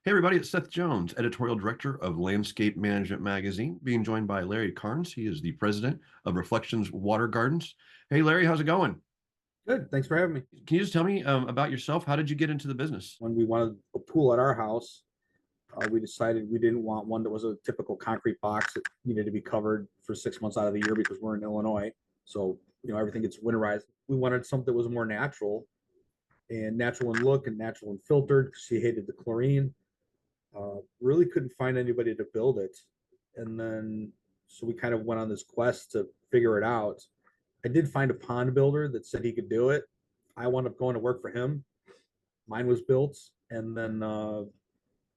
Hey, everybody, it's Seth Jones, editorial director of Landscape Management Magazine, being joined by Larry Carnes. He is the president of Reflections Water Gardens. Hey, Larry, how's it going? Good. Thanks for having me. Can you just tell me about yourself? How did you get into the business? When we wanted a pool at our house, we decided we didn't want one that was a typical concrete box that needed to be covered for 6 months out of the year because we're in Illinois. So, everything gets winterized. We wanted something that was more natural in look and natural and filtered because she hated the chlorine. Really couldn't find anybody to build it. And then, so we kind of went on this quest to figure it out. I did find a pond builder that said he could do it. I wound up going to work for him. Mine was built, and then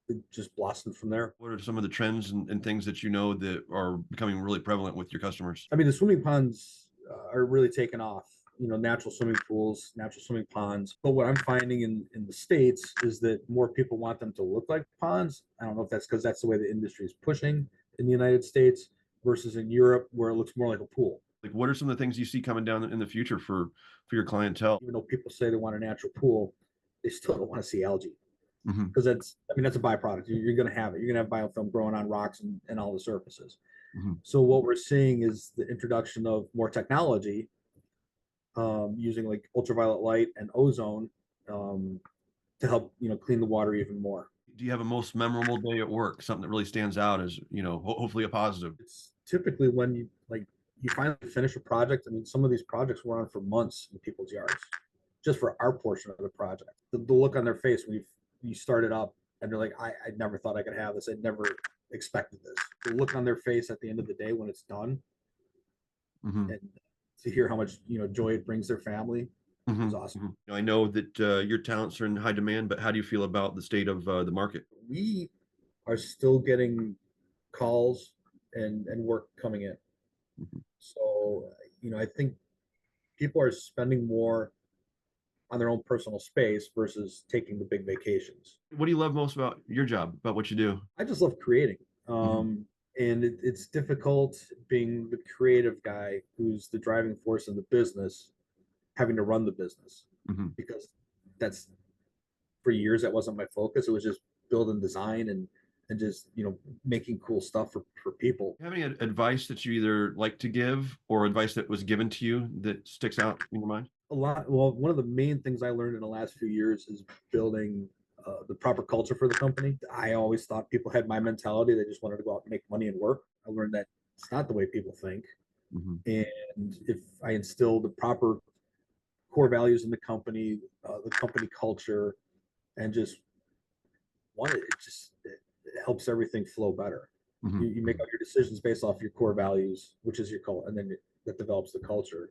it just blossomed from there. What are some of the trends and things that you know that are becoming really prevalent with your customers? I mean, the swimming ponds are really taking off. Natural swimming pools, natural swimming ponds. But what I'm finding in the States is that more people want them to look like ponds. I don't know if that's because that's the way the industry is pushing in the United States versus in Europe where it looks more like a pool. Like, what are some of the things you see coming down in the future for your clientele? Even though people say they want a natural pool, they still don't want to see algae Hmm. because that's a byproduct. You're going to have it. You're going to have biofilm growing on rocks and all the surfaces. Hmm. So what we're seeing is the introduction of more technology using like ultraviolet light and ozone um, to help clean the water even more. Do you have a most memorable day at work? Something that really stands out as, hopefully a positive. It's typically when you finally finish a project. I mean, some of these projects were on for months in people's yards, just for our portion of the project. The look on their face when you started up and they're like, I never thought I could have this. I never expected this. The look on their face at the end of the day when it's done, Hmm. and to hear how much joy it brings their family Hmm. is awesome. Hmm. I know that your talents are in high demand, but how do you feel about the state of the market? We are still getting calls and work coming in. Mhm. So, I think people are spending more on their own personal space versus taking the big vacations. What do you love most about your job, about what you do? I just love creating. Hmm. And it's difficult being the creative guy who's the driving force in the business, having to run the business Hmm. because that's for years that wasn't my focus. It was just build and design and just making cool stuff for people. You have any advice that you either like to give or advice that was given to you that sticks out in your mind? A lot. Well, one of the main things I learned in the last few years is building the proper culture for the company. I always thought people had my mentality; they just wanted to go out and make money and work. I learned that it's not the way people think. Hmm. And if I instill the proper core values in the company culture, and just it helps everything flow better. You make Hmm. all your decisions based off your core values, which is your culture, and then that develops the culture.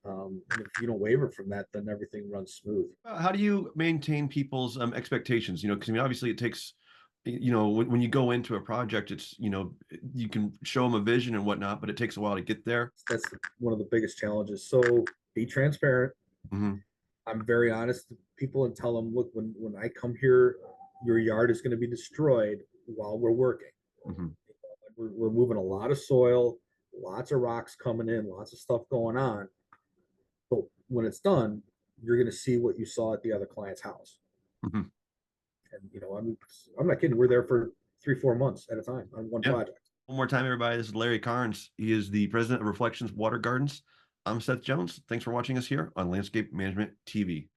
And if you don't waver from that, then everything runs smooth. How do you maintain people's expectations? Because I mean, obviously, it takes, when you go into a project, it's, you can show them a vision and whatnot, but it takes a while to get there. That's one of the biggest challenges. So be transparent. Hmm. I'm very honest to people and tell them, look, when I come here, your yard is going to be destroyed while we're working. Hmm. We're moving a lot of soil, lots of rocks coming in, lots of stuff going on. But when it's done, you're going to see what you saw at the other client's house. Hmm. And I'm not kidding. We're there for 3-4 months at a time on one Yeah. project. One more time, everybody. This is Larry Carnes. He is the president of Reflections Water Gardens. I'm Seth Jones. Thanks for watching us here on Landscape Management TV.